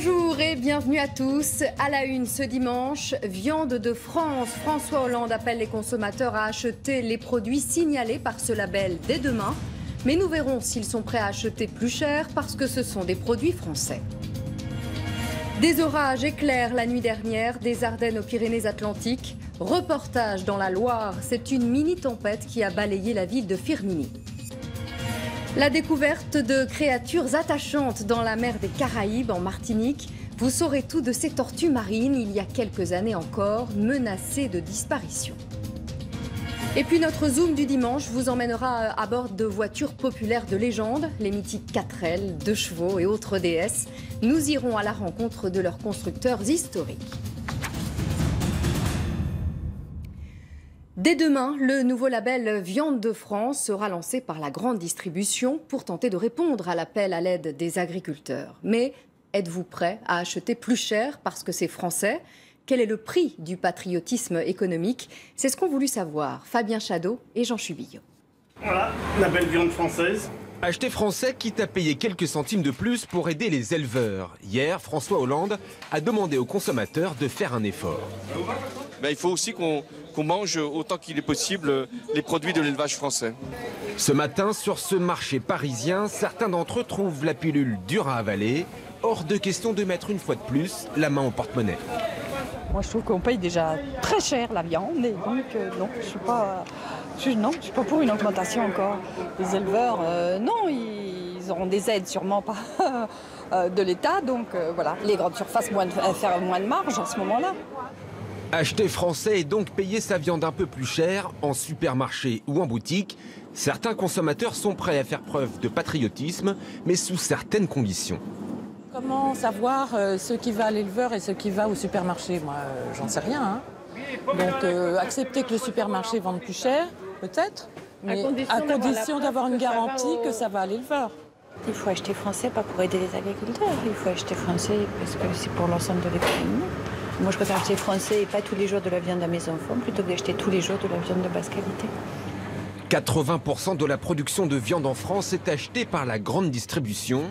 Bonjour et bienvenue à tous. À la une ce dimanche, viande de France. François Hollande appelle les consommateurs à acheter les produits signalés par ce label dès demain. Mais nous verrons s'ils sont prêts à acheter plus cher parce que ce sont des produits français. Des orages éclairs la nuit dernière, des Ardennes aux Pyrénées-Atlantiques. Reportage dans la Loire, c'est une mini-tempête qui a balayé la ville de Firminy. La découverte de créatures attachantes dans la mer des Caraïbes, en Martinique. Vous saurez tout de ces tortues marines, il y a quelques années encore, menacées de disparition. Et puis notre zoom du dimanche vous emmènera à bord de voitures populaires de légende, les mythiques 4L, 2 chevaux et autres déesses. Nous irons à la rencontre de leurs constructeurs historiques. Dès demain, le nouveau label Viande de France sera lancé par la grande distribution pour tenter de répondre à l'appel à l'aide des agriculteurs. Mais êtes-vous prêt à acheter plus cher parce que c'est français ? Quel est le prix du patriotisme économique? C'est ce qu'ont voulu savoir Fabien Chadeau et Jean Chubillot. Voilà, la belle viande française. Acheter français, quitte à payer quelques centimes de plus pour aider les éleveurs. Hier, François Hollande a demandé aux consommateurs de faire un effort. Il faut aussi qu'on mange autant qu'il est possible les produits de l'élevage français. Ce matin, sur ce marché parisien, certains d'entre eux trouvent la pilule dure à avaler. Hors de question de mettre une fois de plus la main au porte-monnaie. Moi, je trouve qu'on paye déjà très cher la viande et donc non, je suis pas pour une augmentation encore. Les éleveurs, non, ils auront des aides sûrement pas de l'État, donc voilà. Les grandes surfaces faire moins de marge à ce moment-là. Acheter français et donc payer sa viande un peu plus cher en supermarché ou en boutique. Certains consommateurs sont prêts à faire preuve de patriotisme, mais sous certaines conditions. Comment savoir ce qui va à l'éleveur et ce qui va au supermarché? Moi, j'en sais rien. Hein. Donc, accepter que le supermarché vende plus cher, peut-être, mais à condition d'avoir une garantie que ça va à l'éleveur. Il faut acheter français, pas pour aider les agriculteurs. Il faut acheter français parce que c'est pour l'ensemble de l'économie. Moi, je préfère acheter français et pas tous les jours de la viande à mes enfants, plutôt que d'acheter tous les jours de la viande de basse qualité. 80% de la production de viande en France est achetée par la grande distribution.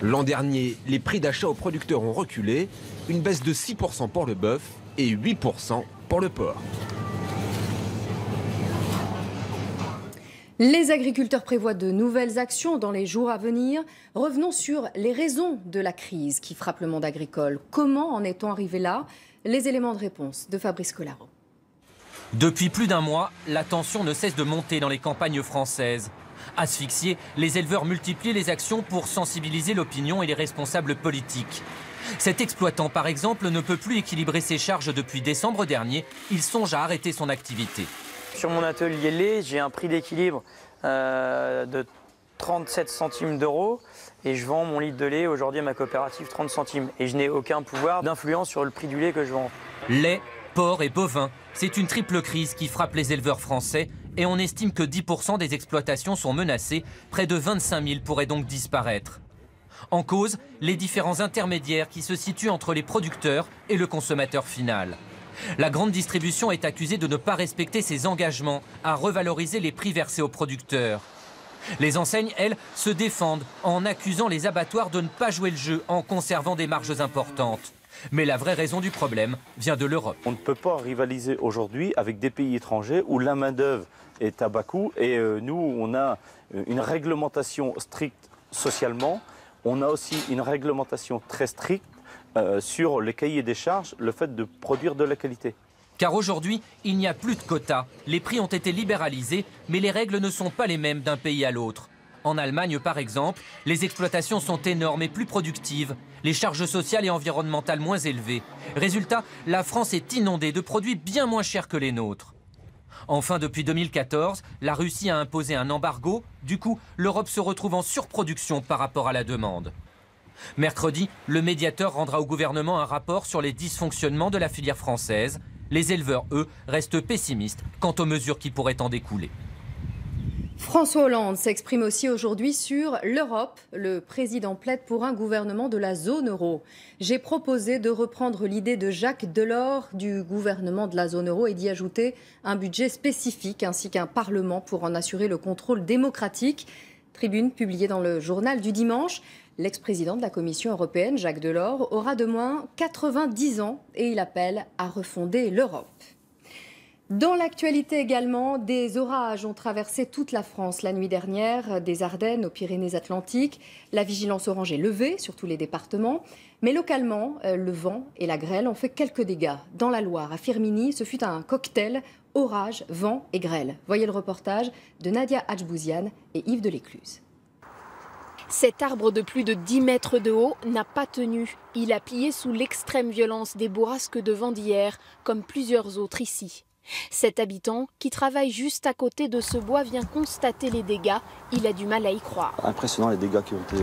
L'an dernier, les prix d'achat aux producteurs ont reculé, une baisse de 6% pour le bœuf et 8% pour le porc. Les agriculteurs prévoient de nouvelles actions dans les jours à venir. Revenons sur les raisons de la crise qui frappe le monde agricole. Comment en est-on arrivé là? Les éléments de réponse de Fabrice Collaro. Depuis plus d'un mois, la tension ne cesse de monter dans les campagnes françaises. Asphyxiés, les éleveurs multiplient les actions pour sensibiliser l'opinion et les responsables politiques. Cet exploitant, par exemple, ne peut plus équilibrer ses charges depuis décembre dernier. Il songe à arrêter son activité. Sur mon atelier lait, j'ai un prix d'équilibre de 37 centimes d'euros et je vends mon litre de lait aujourd'hui à ma coopérative 30 centimes. Et je n'ai aucun pouvoir d'influence sur le prix du lait que je vends. Lait, porc et bovin, c'est une triple crise qui frappe les éleveurs français et on estime que 10% des exploitations sont menacées. Près de 25 000 pourraient donc disparaître. En cause, les différents intermédiaires qui se situent entre les producteurs et le consommateur final. La grande distribution est accusée de ne pas respecter ses engagements à revaloriser les prix versés aux producteurs. Les enseignes, elles, se défendent en accusant les abattoirs de ne pas jouer le jeu en conservant des marges importantes. Mais la vraie raison du problème vient de l'Europe. On ne peut pas rivaliser aujourd'hui avec des pays étrangers où la main-d'œuvre est à bas coût et nous, on a une réglementation stricte socialement. On a aussi une réglementation très stricte sur les cahiers des charges, le fait de produire de la qualité. Car aujourd'hui, il n'y a plus de quotas. Les prix ont été libéralisés, mais les règles ne sont pas les mêmes d'un pays à l'autre. En Allemagne, par exemple, les exploitations sont énormes et plus productives, les charges sociales et environnementales moins élevées. Résultat, la France est inondée de produits bien moins chers que les nôtres. Enfin, depuis 2014, la Russie a imposé un embargo. Du coup, l'Europe se retrouve en surproduction par rapport à la demande. Mercredi, le médiateur rendra au gouvernement un rapport sur les dysfonctionnements de la filière française. Les éleveurs, eux, restent pessimistes quant aux mesures qui pourraient en découler. François Hollande s'exprime aussi aujourd'hui sur l'Europe. Le président plaide pour un gouvernement de la zone euro. J'ai proposé de reprendre l'idée de Jacques Delors du gouvernement de la zone euro et d'y ajouter un budget spécifique ainsi qu'un parlement pour en assurer le contrôle démocratique. Tribune publiée dans le journal du dimanche. L'ex-président de la Commission européenne, Jacques Delors, aura de moins 90 ans et il appelle à refonder l'Europe. Dans l'actualité également, des orages ont traversé toute la France la nuit dernière, des Ardennes aux Pyrénées-Atlantiques. La vigilance orange est levée sur tous les départements. Mais localement, le vent et la grêle ont fait quelques dégâts. Dans la Loire, à Firminy, ce fut un cocktail orage, vent et grêle. Voyez le reportage de Nadia Hadjbouziane et Yves Delécluse. Cet arbre de plus de 10 mètres de haut n'a pas tenu. Il a plié sous l'extrême violence des bourrasques de vent d'hier, comme plusieurs autres ici. Cet habitant, qui travaille juste à côté de ce bois, vient constater les dégâts. Il a du mal à y croire. Impressionnant les dégâts qui ont été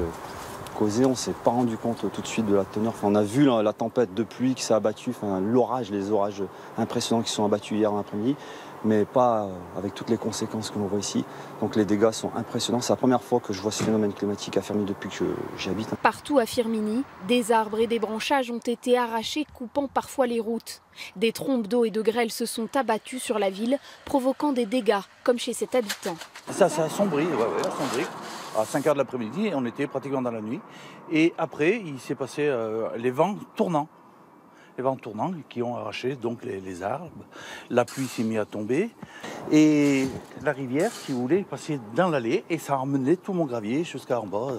causés. On ne s'est pas rendu compte tout de suite de la teneur. On a vu la tempête de pluie qui s'est abattue, l'orage, les orages impressionnants qui sont abattus hier en après-midi, mais pas avec toutes les conséquences que l'on voit ici. Donc les dégâts sont impressionnants. C'est la première fois que je vois ce phénomène climatique à Firminy depuis que j'y habite. Partout à Firminy, des arbres et des branchages ont été arrachés, coupant parfois les routes. Des trompes d'eau et de grêle se sont abattues sur la ville, provoquant des dégâts, comme chez cet habitant. Ça s'est assombri, assombri. À 5 h de l'après-midi, on était pratiquement dans la nuit. Et après, il s'est passé les vents tournants. Les vents tournants qui ont arraché donc les arbres. La pluie s'est mise à tomber. Et la rivière, si vous voulez, est passée dans l'allée et ça a emmené tout mon gravier jusqu'en bas,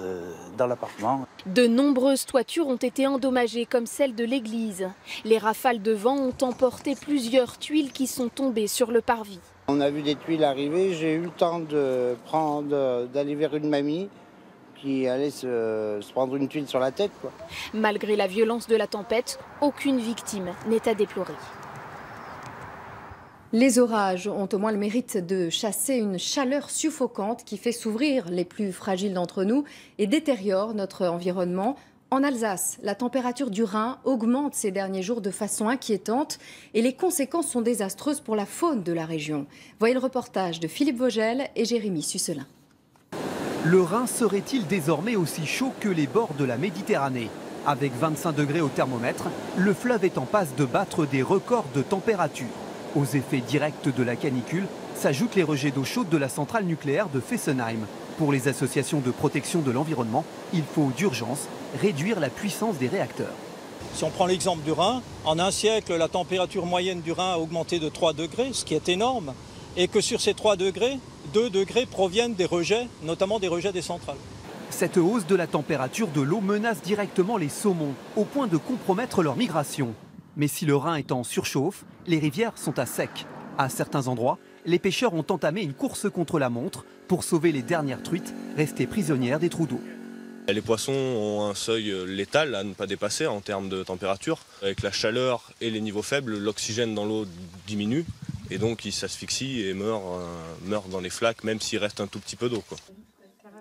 dans l'appartement. De nombreuses toitures ont été endommagées, comme celle de l'église. Les rafales de vent ont emporté plusieurs tuiles qui sont tombées sur le parvis. On a vu des tuiles arriver, j'ai eu le temps d'aller vers une mamie qui allait se prendre une tuile sur la tête, quoi. Malgré la violence de la tempête, aucune victime n'est à déplorer. Les orages ont au moins le mérite de chasser une chaleur suffocante qui fait s'ouvrir les plus fragiles d'entre nous et détériore notre environnement. En Alsace, la température du Rhin augmente ces derniers jours de façon inquiétante et les conséquences sont désastreuses pour la faune de la région. Voyez le reportage de Philippe Vogel et Jérémy Susselin. Le Rhin serait-il désormais aussi chaud que les bords de la Méditerranée? Avec 25 degrés au thermomètre, le fleuve est en passe de battre des records de température. Aux effets directs de la canicule s'ajoutent les rejets d'eau chaude de la centrale nucléaire de Fessenheim. Pour les associations de protection de l'environnement, il faut d'urgence réduire la puissance des réacteurs. Si on prend l'exemple du Rhin, en un siècle, la température moyenne du Rhin a augmenté de 3 degrés, ce qui est énorme, et que sur ces 3 degrés, 2 degrés proviennent des rejets, notamment des rejets des centrales. Cette hausse de la température de l'eau menace directement les saumons, au point de compromettre leur migration. Mais si le Rhin est en surchauffe, les rivières sont à sec. À certains endroits, les pêcheurs ont entamé une course contre la montre pour sauver les dernières truites restées prisonnières des trous d'eau. Les poissons ont un seuil létal à ne pas dépasser en termes de température. Avec la chaleur et les niveaux faibles, l'oxygène dans l'eau diminue et donc ils s'asphyxient et meurent dans les flaques, même s'il reste un tout petit peu d'eau.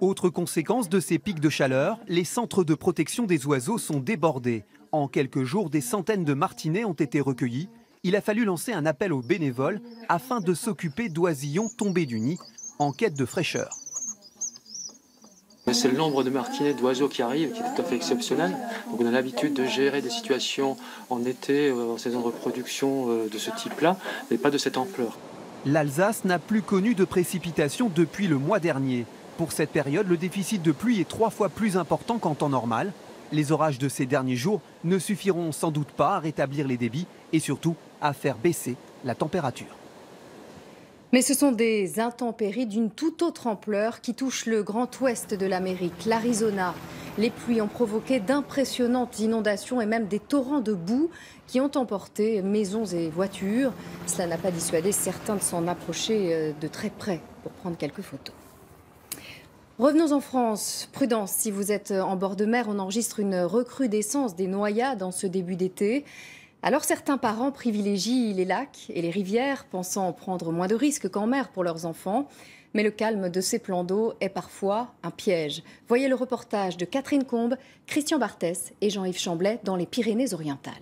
Autre conséquence de ces pics de chaleur, les centres de protection des oiseaux sont débordés. En quelques jours, des centaines de martinets ont été recueillis. Il a fallu lancer un appel aux bénévoles afin de s'occuper d'oisillons tombés du nid en quête de fraîcheur. C'est le nombre de martinets, d'oiseaux qui arrivent qui est tout à fait exceptionnel. Donc on a l'habitude de gérer des situations en été, en saison de reproduction de ce type-là, mais pas de cette ampleur. L'Alsace n'a plus connu de précipitations depuis le mois dernier. Pour cette période, le déficit de pluie est 3 fois plus important qu'en temps normal. Les orages de ces derniers jours ne suffiront sans doute pas à rétablir les débits et surtout à faire baisser la température. Mais ce sont des intempéries d'une toute autre ampleur qui touchent le grand ouest de l'Amérique, l'Arizona. Les pluies ont provoqué d'impressionnantes inondations et même des torrents de boue qui ont emporté maisons et voitures. Cela n'a pas dissuadé certains de s'en approcher de très près pour prendre quelques photos. Revenons en France. Prudence, si vous êtes en bord de mer, on enregistre une recrudescence des noyades en ce début d'été. Alors certains parents privilégient les lacs et les rivières, pensant prendre moins de risques qu'en mer pour leurs enfants. Mais le calme de ces plans d'eau est parfois un piège. Voyez le reportage de Catherine Combe, Christian Barthès et Jean-Yves Chamblet dans les Pyrénées-Orientales.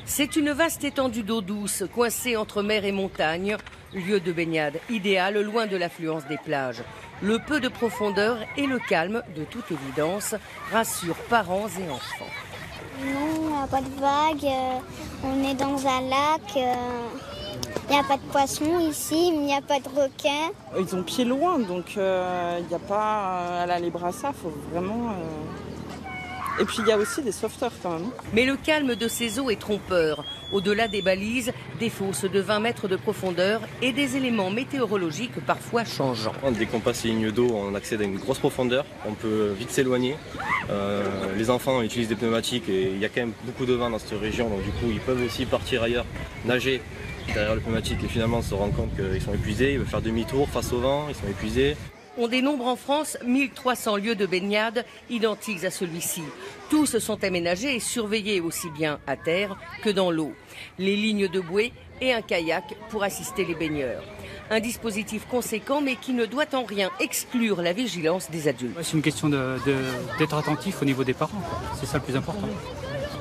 C'est une vaste étendue d'eau douce, coincée entre mer et montagne, lieu de baignade idéal loin de l'affluence des plages. Le peu de profondeur et le calme, de toute évidence, rassurent parents et enfants. Non, pas de vagues, on est dans un lac, Il n'y a pas de poisson ici, il n'y a pas de requin. Ils ont pied loin, donc il n'y a pas à aller brasser, il faut vraiment... Et puis il y a aussi des sauveteurs quand même. Mais le calme de ces eaux est trompeur. Au-delà des balises, des fosses de 20 mètres de profondeur et des éléments météorologiques parfois changeants. Dès qu'on passe les lignes d'eau, on accède à une grosse profondeur, on peut vite s'éloigner. Les enfants utilisent des pneumatiques et il y a quand même beaucoup de vent dans cette région, donc du coup ils peuvent aussi partir ailleurs, nager derrière le pneumatique et finalement se rendre compte qu'ils sont épuisés, ils veulent faire demi-tour face au vent, ils sont épuisés. On dénombre en France 1300 lieux de baignade identiques à celui-ci. Tous sont aménagés et surveillés aussi bien à terre que dans l'eau. Les lignes de bouée et un kayak pour assister les baigneurs. Un dispositif conséquent mais qui ne doit en rien exclure la vigilance des adultes. C'est une question d'être attentif au niveau des parents. C'est ça le plus important.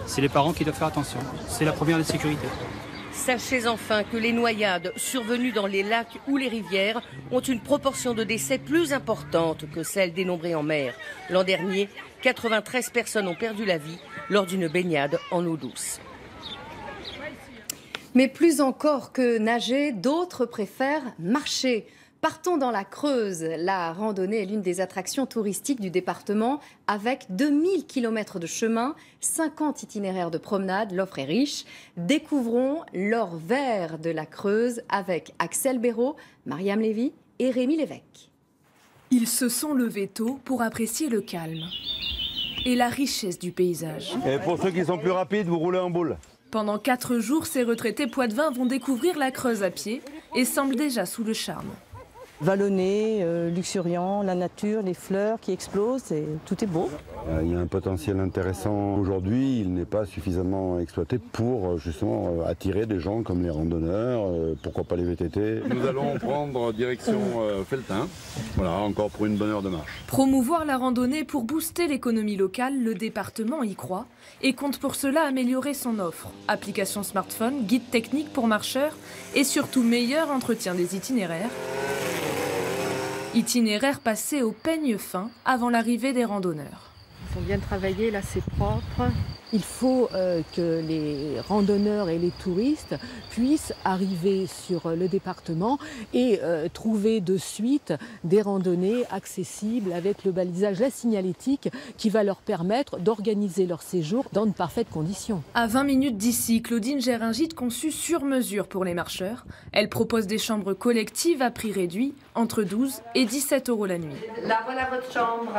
C'est les parents qui doivent faire attention. C'est la première des sécurités. Sachez enfin que les noyades survenues dans les lacs ou les rivières ont une proportion de décès plus importante que celle dénombrée en mer. L'an dernier, 93 personnes ont perdu la vie lors d'une baignade en eau douce. Mais plus encore que nager, d'autres préfèrent marcher. Partons dans la Creuse. La randonnée est l'une des attractions touristiques du département avec 2000 km de chemin, 50 itinéraires de promenade. L'offre est riche. Découvrons l'or vert de la Creuse avec Axel Béraud, Mariam Lévy et Rémi Lévesque. Ils se sont levés tôt pour apprécier le calme et la richesse du paysage. Et pour ceux qui sont plus rapides, vous roulez en boule. Pendant 4 jours, ces retraités poitevins vont découvrir la Creuse à pied et semblent déjà sous le charme. Vallonné, luxuriant, la nature, les fleurs qui explosent, et tout est beau. Il y a un potentiel intéressant aujourd'hui, il n'est pas suffisamment exploité pour justement attirer des gens comme les randonneurs, pourquoi pas les VTT. Nous allons prendre direction Felletin, voilà, encore pour une bonne heure de marche. Promouvoir la randonnée pour booster l'économie locale, le département y croit et compte pour cela améliorer son offre. Application smartphone, guide technique pour marcheurs et surtout meilleur entretien des itinéraires. Itinéraire passé au peigne fin avant l'arrivée des randonneurs. Ils sont bien travaillés, là c'est propre. Il faut que les randonneurs et les touristes puissent arriver sur le département et trouver de suite des randonnées accessibles avec le balisage, la signalétique qui va leur permettre d'organiser leur séjour dans de parfaites conditions. À 20 minutes d'ici, Claudine gère un gîte conçu sur mesure pour les marcheurs. Elle propose des chambres collectives à prix réduit, entre 12 et 17 € la nuit. Là voilà votre chambre.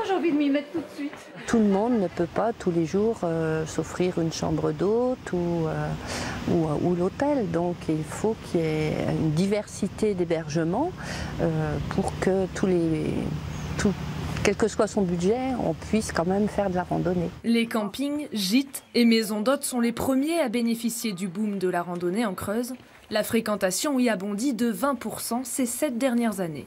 J'ai envie de m'y mettre tout de suite. Tout le monde ne peut pas tous les jours s'offrir une chambre d'hôte ou l'hôtel. Donc il faut qu'il y ait une diversité d'hébergements pour que quel que soit son budget, on puisse quand même faire de la randonnée. Les campings, gîtes et maisons d'hôtes sont les premiers à bénéficier du boom de la randonnée en Creuse. La fréquentation y a bondi de 20% ces 7 dernières années.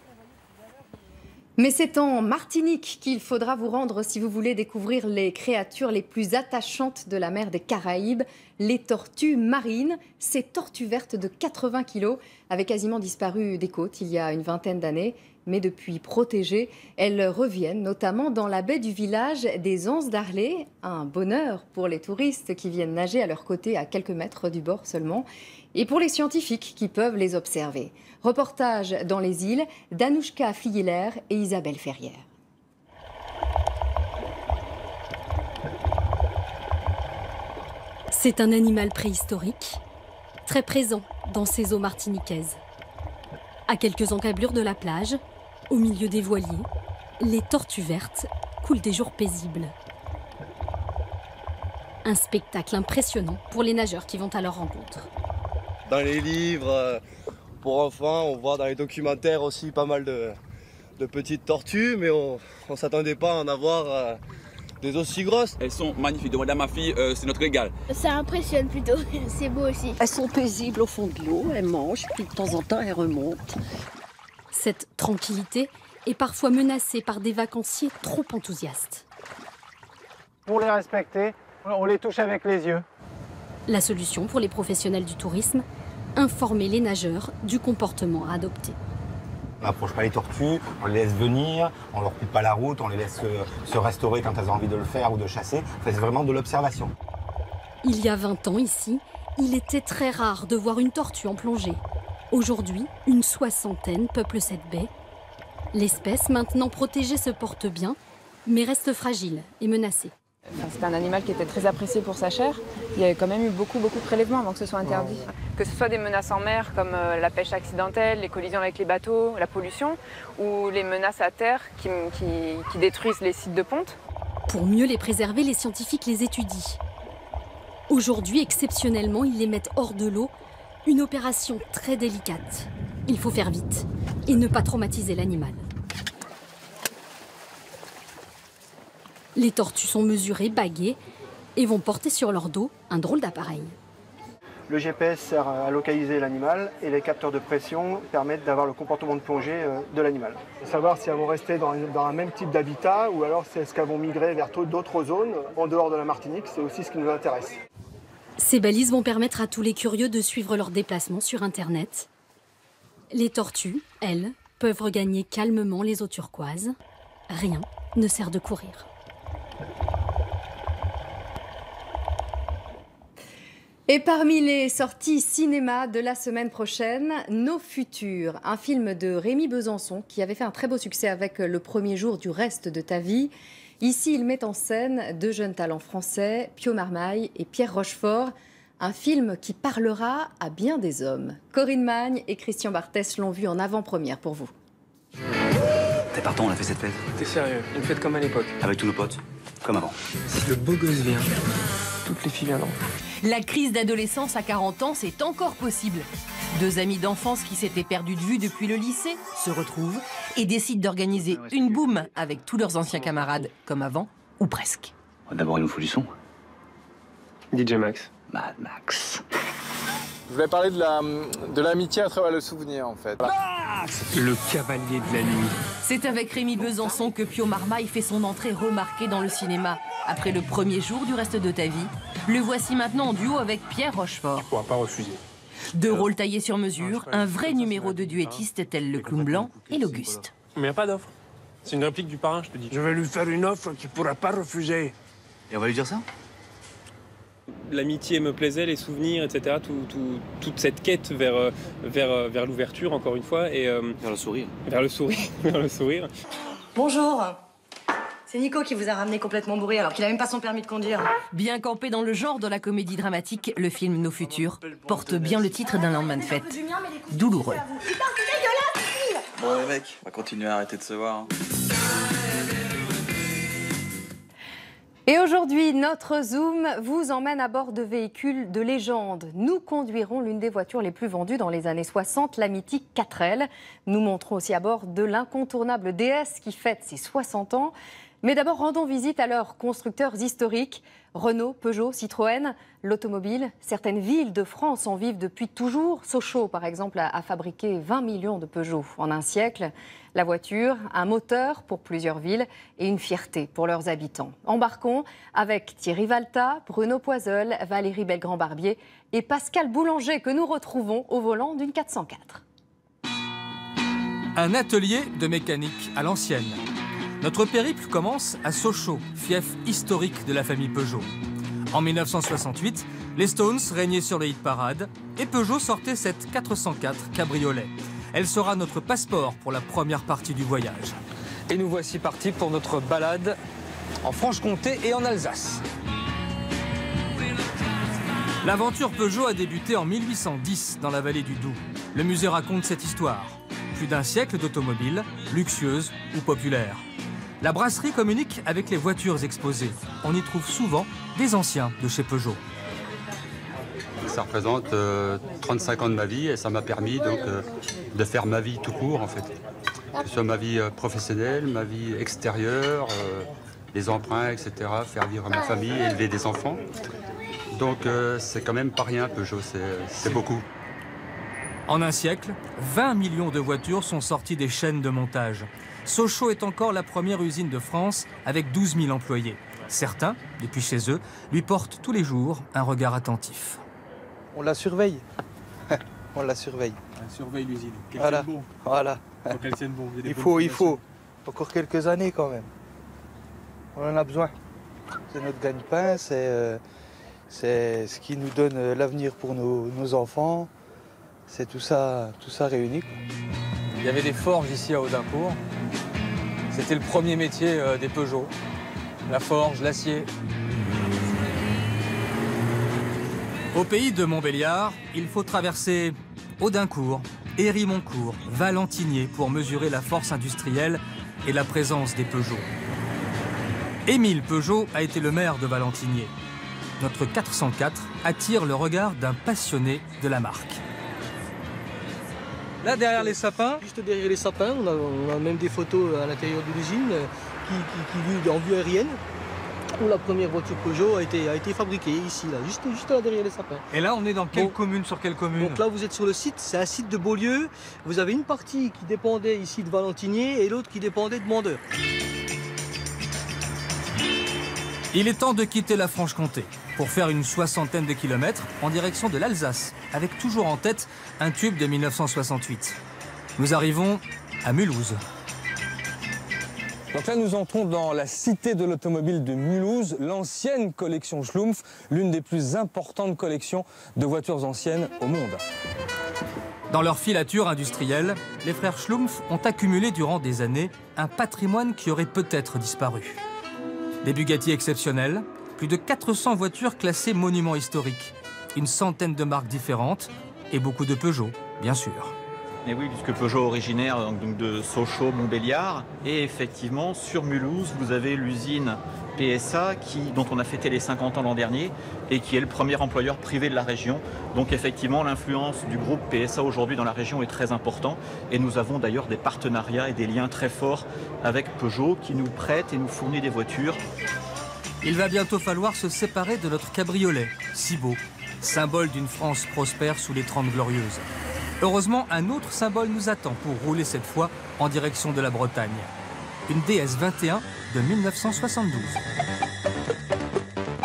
Mais c'est en Martinique qu'il faudra vous rendre si vous voulez découvrir les créatures les plus attachantes de la mer des Caraïbes, les tortues marines. Ces tortues vertes de 80 kg avaient quasiment disparu des côtes il y a une vingtaine d'années. Mais depuis protégées, elles reviennent notamment dans la baie du village des Anses d'Arlé. Un bonheur pour les touristes qui viennent nager à leur côté à quelques mètres du bord seulement. Et pour les scientifiques qui peuvent les observer. Reportage dans les îles d'Anouchka Figuiler et Isabelle Ferrière. C'est un animal préhistorique, très présent dans ces eaux martiniquaises. À quelques encablures de la plage, au milieu des voiliers, les tortues vertes coulent des jours paisibles. Un spectacle impressionnant pour les nageurs qui vont à leur rencontre. Dans les livres pour enfants, on voit dans les documentaires aussi pas mal de petites tortues, mais on ne s'attendait pas à en avoir des aussi grosses. Elles sont magnifiques, demandez à ma fille, c'est notre régal. Ça impressionne plutôt, c'est beau aussi. Elles sont paisibles au fond de l'eau, elles mangent, puis de temps en temps elles remontent. Cette tranquillité est parfois menacée par des vacanciers trop enthousiastes. Pour les respecter, on les touche avec les yeux. La solution pour les professionnels du tourisme, informer les nageurs du comportement à adopter. On n'approche pas les tortues, on les laisse venir, on leur coupe pas la route, on les laisse se restaurer quand elles ont envie de le faire ou de chasser. Enfin, c'est vraiment de l'observation. Il y a 20 ans ici, il était très rare de voir une tortue en plongée. Aujourd'hui, une 60aine peuple cette baie. L'espèce, maintenant protégée, se porte bien, mais reste fragile et menacée. C'était un animal qui était très apprécié pour sa chair. Il y avait quand même eu beaucoup de prélèvements avant que ce soit interdit. Que ce soit des menaces en mer comme la pêche accidentelle, les collisions avec les bateaux, la pollution, ou les menaces à terre qui détruisent les sites de ponte. Pour mieux les préserver, les scientifiques les étudient. Aujourd'hui, exceptionnellement, ils les mettent hors de l'eau. Une opération très délicate. Il faut faire vite et ne pas traumatiser l'animal. Les tortues sont mesurées, baguées et vont porter sur leur dos un drôle d'appareil. Le GPS sert à localiser l'animal et les capteurs de pression permettent d'avoir le comportement de plongée de l'animal. Savoir si elles vont rester dans un même type d'habitat ou alors est-ce qu'elles vont migrer vers d'autres zones en dehors de la Martinique, c'est aussi ce qui nous intéresse. Ces balises vont permettre à tous les curieux de suivre leurs déplacements sur Internet. Les tortues, elles, peuvent regagner calmement les eaux turquoises. Rien ne sert de courir. Et parmi les sorties cinéma de la semaine prochaine, Nos Futurs, un film de Rémi Besançon qui avait fait un très beau succès avec Le premier jour du reste de ta vie. Ici, il met en scène deux jeunes talents français, Pio Marmaille et Pierre Rochefort. Un film qui parlera à bien des hommes. Corinne Magne et Christian Barthès l'ont vu en avant-première pour vous. T'es partant, on a fait cette fête. T'es sérieux? Une fête comme à l'époque? Avec tous nos potes, comme avant. Si le beau gosse vient, toutes les filles viendront. La crise d'adolescence à 40 ans, c'est encore possible. Deux amis d'enfance qui s'étaient perdus de vue depuis le lycée se retrouvent et décident d'organiser une boum avec tous leurs anciens camarades, comme avant, ou presque. D'abord, il nous faut du son. DJ Max. Mad Max. Je voulais parler de l'amitié à travers le souvenir en fait. Le cavalier de la nuit. C'est avec Rémi Besançon que Pio Marmaille fait son entrée remarquée dans le cinéma. Après le premier jour du reste de ta vie, le voici maintenant en duo avec Pierre Rochefort. Tu pourras pas refuser. Deux rôles taillés sur mesure, un vrai numéro de duettiste tel le clown blanc et l'Auguste. Mais y a pas d'offre. C'est une réplique du parrain, je te dis. Je vais lui faire une offre qu'il pourra pas refuser. Et on va lui dire ça? L'amitié me plaisait, les souvenirs, etc. Toute cette quête vers l'ouverture, encore une fois. Et, vers le sourire. Vers le sourire. Vers le sourire. Bonjour. C'est Nico qui vous a ramené complètement bourré alors qu'il a même pas son permis de conduire. Bien campé dans le genre de la comédie dramatique, le film Nos Futurs porte bien le titre d'un lendemain de fête. Douloureux. Putain, c'est dégueulasse! Bon les mecs, on va continuer à arrêter de se voir. Et aujourd'hui, notre Zoom vous emmène à bord de véhicules de légende. Nous conduirons l'une des voitures les plus vendues dans les années 60, la mythique 4L. Nous montrons aussi à bord de l'incontournable DS qui fête ses 60 ans. Mais d'abord, rendons visite à leurs constructeurs historiques. Renault, Peugeot, Citroën, l'automobile. Certaines villes de France en vivent depuis toujours. Sochaux, par exemple, a fabriqué 20 millions de Peugeot en un siècle. La voiture, un moteur pour plusieurs villes et une fierté pour leurs habitants. Embarquons avec Thierry Valta, Bruno Poiseul, Valérie Belgrand-Barbier et Pascal Boulanger que nous retrouvons au volant d'une 404. Un atelier de mécanique à l'ancienne. Notre périple commence à Sochaux, fief historique de la famille Peugeot. En 1968, les Stones régnaient sur les hit-parades et Peugeot sortait cette 404 cabriolet. Elle sera notre passeport pour la première partie du voyage. Et nous voici partis pour notre balade en Franche-Comté et en Alsace. L'aventure Peugeot a débuté en 1810 dans la vallée du Doubs. Le musée raconte cette histoire. Plus d'un siècle d'automobiles, luxueuses ou populaires. La brasserie communique avec les voitures exposées. On y trouve souvent des anciens de chez Peugeot. Ça représente 35 ans de ma vie et ça m'a permis donc de faire ma vie tout court en fait. Que ce soit ma vie professionnelle, ma vie extérieure, les emprunts, etc. Faire vivre ma famille, élever des enfants. Donc c'est quand même pas rien Peugeot, c'est beaucoup. En un siècle, 20 millions de voitures sont sorties des chaînes de montage. Sochaux est encore la première usine de France avec 12 000 employés. Certains, depuis chez eux, lui portent tous les jours un regard attentif. On la surveille. On la surveille. On surveille l'usine. Voilà. Voilà. Faut qu'elle tienne bon. Il faut. Encore quelques années quand même. On en a besoin. C'est notre gagne-pain, c'est ce qui nous donne l'avenir pour nos enfants. C'est tout ça réuni. Il y avait des forges ici à Audincourt. C'était le premier métier des Peugeot. La forge, l'acier. Au pays de Montbéliard, il faut traverser Audincourt, Hérimoncourt, Valentinier pour mesurer la force industrielle et la présence des Peugeot. Émile Peugeot a été le maire de Valentinier. Notre 404 attire le regard d'un passionné de la marque. Là, derrière les sapins. Juste derrière les sapins, on a même des photos à l'intérieur de l'usine qui vivent en vue aérienne, où la première voiture Peugeot a été fabriquée ici, là, juste là derrière les sapins. Et là, on est dans quelle commune, sur quelle commune? Donc là, vous êtes sur le site, c'est un site de Beaulieu. Vous avez une partie qui dépendait ici de Valentinier et l'autre qui dépendait de Mandeur. Il est temps de quitter la Franche-Comté pour faire une 60aine de kilomètres en direction de l'Alsace, avec toujours en tête un tube de 1968. Nous arrivons à Mulhouse. Donc là, nous entrons dans la cité de l'automobile de Mulhouse, l'ancienne collection Schlumpf, l'une des plus importantes collections de voitures anciennes au monde. Dans leur filature industrielle, les frères Schlumpf ont accumulé durant des années un patrimoine qui aurait peut-être disparu. Des Bugatti exceptionnels, plus de 400 voitures classées monuments historiques, une centaine de marques différentes et beaucoup de Peugeot, bien sûr. Et oui, puisque Peugeot originaire donc de Sochaux, Montbéliard, et effectivement sur Mulhouse, vous avez l'usine PSA dont on a fêté les 50 ans l'an dernier et qui est le premier employeur privé de la région. Donc effectivement, l'influence du groupe PSA aujourd'hui dans la région est très importante et nous avons d'ailleurs des partenariats et des liens très forts avec Peugeot qui nous prête et nous fournit des voitures. Il va bientôt falloir se séparer de notre cabriolet, si beau, symbole d'une France prospère sous les 30 glorieuses. Heureusement, un autre symbole nous attend pour rouler cette fois en direction de la Bretagne. Une DS21 de 1972.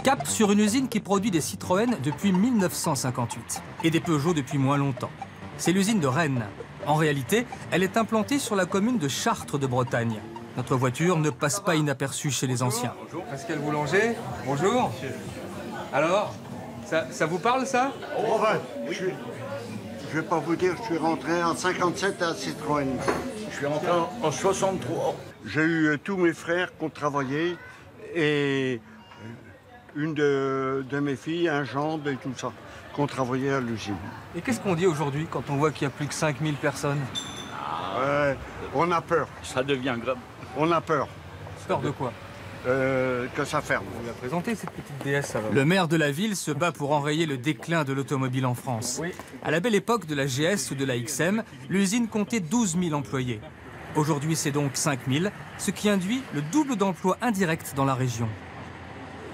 Cap sur une usine qui produit des Citroën depuis 1958 et des Peugeot depuis moins longtemps. C'est l'usine de Rennes. En réalité, elle est implantée sur la commune de Chartres de Bretagne. Notre voiture ne passe pas inaperçue chez les anciens. Bonjour, Pascal Boulanger. Bonjour. Alors, ça vous parle, ça? Oh ben, je vais pas vous dire, je suis rentré en 57 à Citroën. Je suis rentré en 63. J'ai eu tous mes frères qui ont travaillé et une de mes filles, un gendre et tout ça, qui ont travaillé à l'usine. Et qu'est-ce qu'on dit aujourd'hui quand on voit qu'il y a plus que 5000 personnes? On a peur. Ça devient grave. On a peur. Peur de quoi? Que ça ferme. On l'a présenté cette petite DS, ça va. Le maire de la ville se bat pour enrayer le déclin de l'automobile en France. Oui. À la belle époque de la GS ou de la XM, l'usine comptait 12 000 employés. Aujourd'hui, c'est donc 5 000, ce qui induit le double d'emplois indirects dans la région.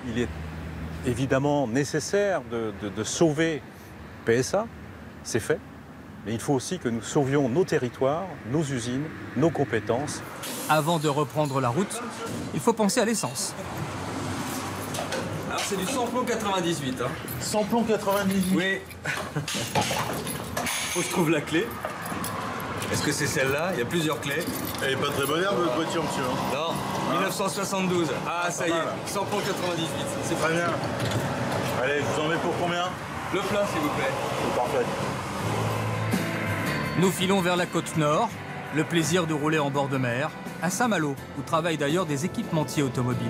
Il est évidemment nécessaire de sauver PSA, c'est fait. Mais il faut aussi que nous sauvions nos territoires, nos usines, nos compétences. Avant de reprendre la route, il faut penser à l'essence. Alors c'est du samplon 98. Hein. Samplon 98? Oui. Faut que je trouve la clé. Est-ce que c'est celle-là? Il y a plusieurs clés. Elle est pas très moderne votre voiture, monsieur. Non, 1972. Ah, ça y est, samplon 98. C'est très bien. Allez, je vous en mets pour combien? Le plein, s'il vous plaît. C'est parfait. Nous filons vers la côte nord, le plaisir de rouler en bord de mer, à Saint-Malo, où travaillent d'ailleurs des équipementiers automobiles.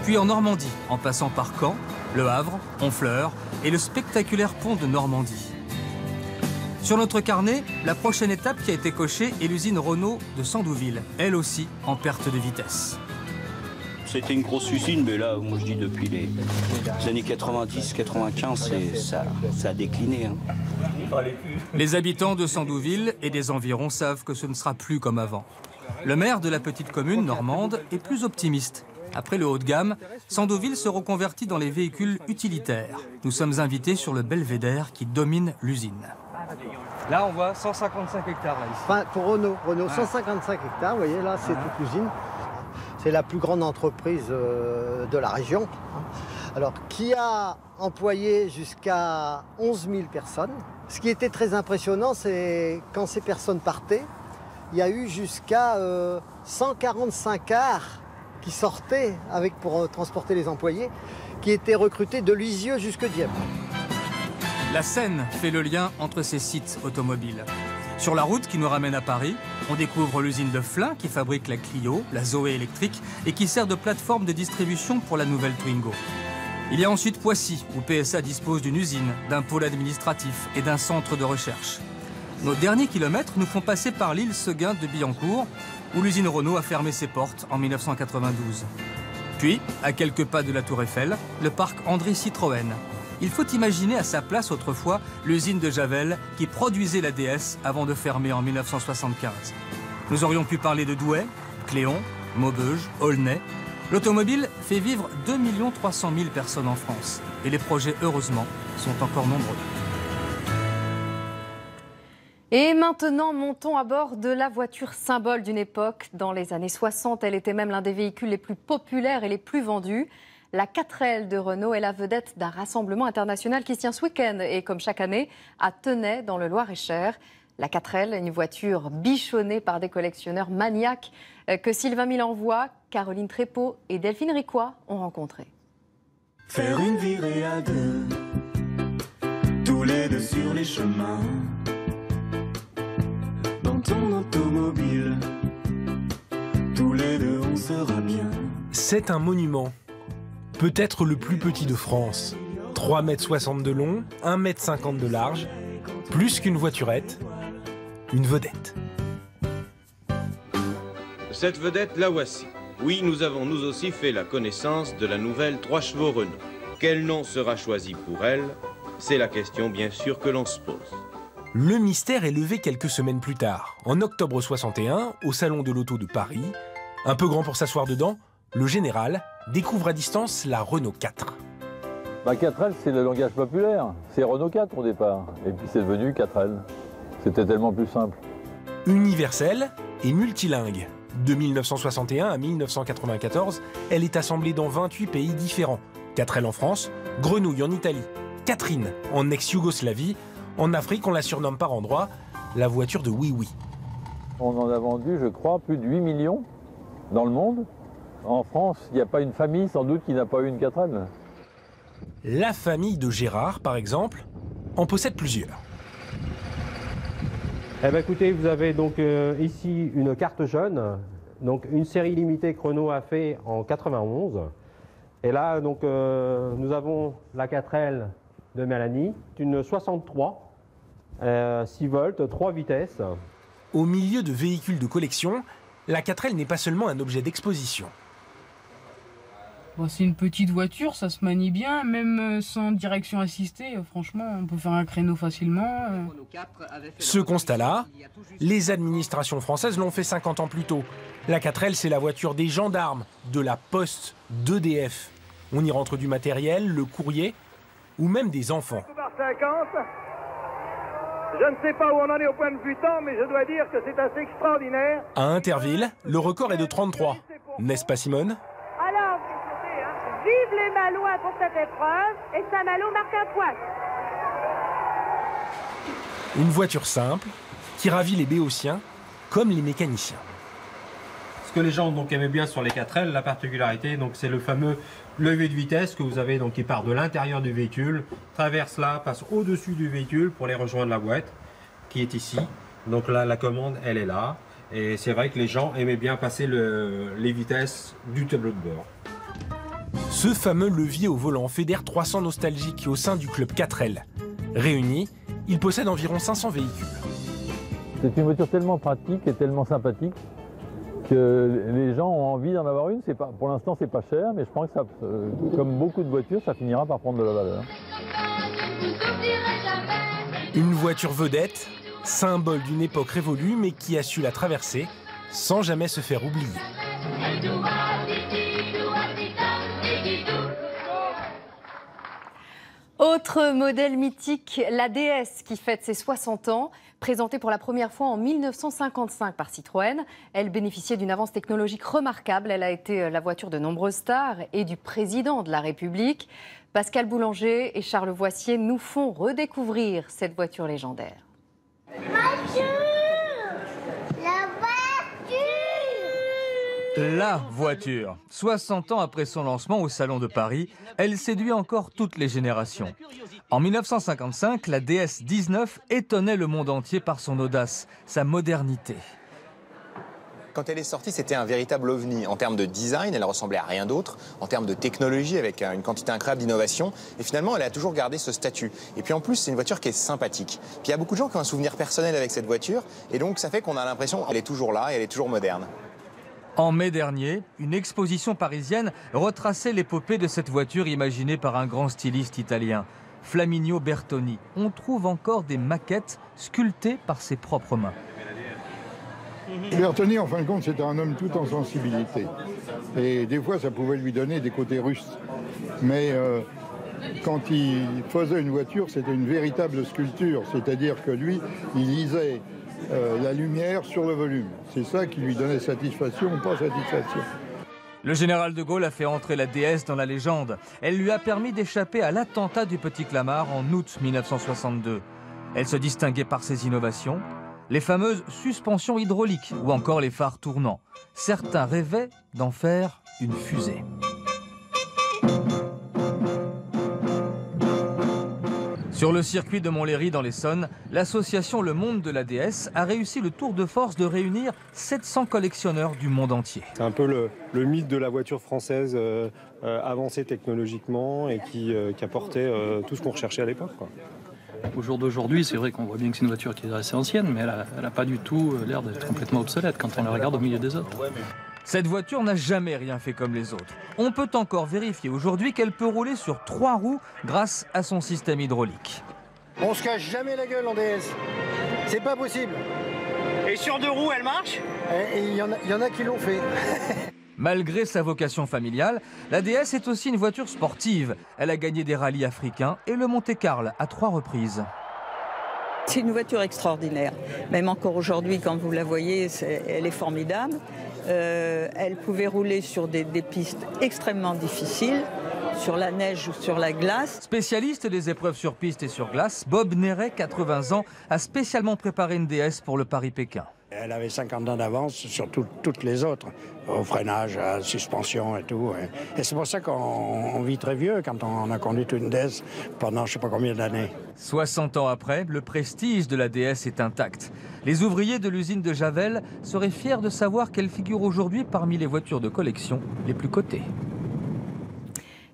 Puis en Normandie, en passant par Caen, Le Havre, Honfleur et le spectaculaire pont de Normandie. Sur notre carnet, la prochaine étape qui a été cochée est l'usine Renault de Sandouville, elle aussi en perte de vitesse. C'était une grosse usine, mais là, moi je dis depuis les années 90-95, ça a décliné. Hein. Les habitants de Sandouville et des environs savent que ce ne sera plus comme avant. Le maire de la petite commune normande est plus optimiste. Après le haut de gamme, Sandouville se reconvertit dans les véhicules utilitaires. Nous sommes invités sur le belvédère qui domine l'usine. Là, on voit 155 hectares là, ici. Enfin, pour Renault, 155 hectares, vous voyez là, c'est toute l'usine. C'est la plus grande entreprise de la région. Alors, qui a employé jusqu'à 11 000 personnes. Ce qui était très impressionnant, c'est quand ces personnes partaient, il y a eu jusqu'à 145 cars qui sortaient pour transporter les employés, qui étaient recrutés de Lisieux jusque Dieppe. La Seine fait le lien entre ces sites automobiles. Sur la route qui nous ramène à Paris, on découvre l'usine de Flins qui fabrique la Clio, la Zoé électrique et qui sert de plateforme de distribution pour la nouvelle Twingo. Il y a ensuite Poissy, où PSA dispose d'une usine, d'un pôle administratif et d'un centre de recherche. Nos derniers kilomètres nous font passer par l'île Seguin de Billancourt, où l'usine Renault a fermé ses portes en 1992. Puis, à quelques pas de la Tour Eiffel, le parc André Citroën. Il faut imaginer à sa place autrefois l'usine de Javel qui produisait la DS avant de fermer en 1975. Nous aurions pu parler de Douai, Cléon, Maubeuge, Aulnay. L'automobile fait vivre 2 300 000 personnes en France. Et les projets, heureusement, sont encore nombreux. Et maintenant, montons à bord de la voiture symbole d'une époque. Dans les années 60, elle était même l'un des véhicules les plus populaires et les plus vendus. La 4L de Renault est la vedette d'un rassemblement international qui se tient ce week-end et, comme chaque année, à Tenay, dans le Loir-et-Cher. La 4L, une voiture bichonnée par des collectionneurs maniaques que Sylvain Milenvoix, Caroline Trépeau et Delphine Ricoy ont rencontré. Faire une virée à deux, tous les deux sur les chemins, dans ton automobile, tous les deux on sera bien. C'est un monument. Peut-être le plus petit de France. 3,60 m de long, 1,50 m de large, plus qu'une voiturette, une vedette. Cette vedette, la voici. Oui, nous avons nous aussi fait la connaissance de la nouvelle 3 chevaux Renault. Quel nom sera choisi pour elle? C'est la question bien sûr que l'on se pose. Le mystère est levé quelques semaines plus tard. En octobre 61, au Salon de l'Auto de Paris, un peu grand pour s'asseoir dedans, le général découvre à distance la Renault 4. 4L, c'est le langage populaire. C'est Renault 4 au départ. Et puis c'est devenu 4L. C'était tellement plus simple. Universelle et multilingue. De 1961 à 1994, elle est assemblée dans 28 pays différents. 4L en France, Grenouille en Italie, Catherine en ex-Yougoslavie. En Afrique, on la surnomme par endroits la voiture de Oui-Oui. On en a vendu, je crois, plus de 8 millions dans le monde. En France, il n'y a pas une famille, sans doute, qui n'a pas eu une 4L. La famille de Gérard, par exemple, en possède plusieurs. Eh bien, écoutez, vous avez donc ici une carte jaune, donc une série limitée que Renault a fait en 91. Et là, donc, nous avons la 4L de Mélanie, une 63, 6 volts, 3 vitesses. Au milieu de véhicules de collection, la 4L n'est pas seulement un objet d'exposition. Bon, c'est une petite voiture, ça se manie bien, même sans direction assistée. Franchement, on peut faire un créneau facilement. Ce constat-là, les administrations françaises l'ont fait 50 ans plus tôt. La 4L, c'est la voiture des gendarmes, de la Poste, d'EDF. On y rentre du matériel, le courrier, ou même des enfants. Je ne sais pas où on en est au point de vue temps, mais je dois dire que c'est assez extraordinaire. À Interville, le record est de 33. N'est-ce pas, Simone? Alors, vive les Malouins pour cette épreuve, et Saint-Malo marque un point. Une voiture simple, qui ravit les béotiens, comme les mécaniciens. Ce que les gens donc aimaient bien sur les 4L, la particularité, donc c'est le fameux levier de vitesse que vous avez, donc qui part de l'intérieur du véhicule, traverse là, passe au-dessus du véhicule pour les rejoindre la boîte, qui est ici. Donc là, la commande, elle est là. Et c'est vrai que les gens aimaient bien passer les vitesses du tableau de bord. Ce fameux levier au volant fédère 300 nostalgiques au sein du club 4L. Réunis, il possède environ 500 véhicules. C'est une voiture tellement pratique et tellement sympathique que les gens ont envie d'en avoir une. Pour l'instant, c'est pas cher, mais je pense que ça, comme beaucoup de voitures, ça finira par prendre de la valeur. Une voiture vedette, symbole d'une époque révolue, mais qui a su la traverser sans jamais se faire oublier. Autre modèle mythique, la DS qui fête ses 60 ans. Présentée pour la première fois en 1955 par Citroën, elle bénéficiait d'une avance technologique remarquable. Elle a été la voiture de nombreuses stars et du président de la République. Pascal Boulanger et Charles Voissier nous font redécouvrir cette voiture légendaire. La voiture. 60 ans après son lancement au Salon de Paris, elle séduit encore toutes les générations. En 1955, la DS 19 étonnait le monde entier par son audace, sa modernité. Quand elle est sortie, c'était un véritable ovni. En termes de design, elle ressemblait à rien d'autre. En termes de technologie, avec une quantité incroyable d'innovation. Et finalement, elle a toujours gardé ce statut. Et puis en plus, c'est une voiture qui est sympathique. Puis il y a beaucoup de gens qui ont un souvenir personnel avec cette voiture. Et donc ça fait qu'on a l'impression qu'elle est toujours là et elle est toujours moderne. En mai dernier, une exposition parisienne retraçait l'épopée de cette voiture imaginée par un grand styliste italien, Flaminio Bertoni. On trouve encore des maquettes sculptées par ses propres mains. Bertoni, en fin de compte, c'était un homme tout en sensibilité. Et des fois, ça pouvait lui donner des côtés russes. Mais quand il faisait une voiture, c'était une véritable sculpture. C'est-à-dire que lui, il lisait la lumière sur le volume. C'est ça qui lui donnait satisfaction ou pas satisfaction. Le général de Gaulle a fait entrer la DS dans la légende. Elle lui a permis d'échapper à l'attentat du Petit Clamart en août 1962. Elle se distinguait par ses innovations, les fameuses suspensions hydrauliques ou encore les phares tournants. Certains rêvaient d'en faire une fusée. Sur le circuit de Montlhéry dans l'Essonne, l'association Le Monde de la DS a réussi le tour de force de réunir 700 collectionneurs du monde entier. C'est un peu le mythe de la voiture française avancée technologiquement et qui apportait tout ce qu'on recherchait à l'époque. Au jour d'aujourd'hui, c'est vrai qu'on voit bien que c'est une voiture qui est assez ancienne, mais elle n'a pas du tout l'air d'être complètement obsolète quand on la regarde au milieu des autres. Cette voiture n'a jamais rien fait comme les autres. On peut encore vérifier aujourd'hui qu'elle peut rouler sur 3 roues grâce à son système hydraulique. On se cache jamais la gueule en DS. C'est pas possible. Et sur 2 roues, elle marche? Il y en a qui l'ont fait. Malgré sa vocation familiale, la DS est aussi une voiture sportive. Elle a gagné des rallyes africains et le Monte-Carlo à 3 reprises. C'est une voiture extraordinaire. Même encore aujourd'hui, quand vous la voyez, elle est formidable. Elle pouvait rouler sur des pistes extrêmement difficiles, sur la neige ou sur la glace. Spécialiste des épreuves sur piste et sur glace, Bob Néret, 80 ans, a spécialement préparé une DS pour le Paris-Pékin. Elle avait 50 ans d'avance sur toutes les autres, au freinage, à la suspension et tout. Et c'est pour ça qu'on vit très vieux quand on a conduit une DS pendant je ne sais pas combien d'années. 60 ans après, le prestige de la DS est intact. Les ouvriers de l'usine de Javel seraient fiers de savoir qu'elle figure aujourd'hui parmi les voitures de collection les plus cotées.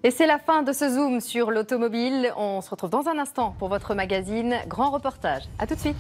Et c'est la fin de ce zoom sur l'automobile. On se retrouve dans un instant pour votre magazine Grand Reportage. A tout de suite.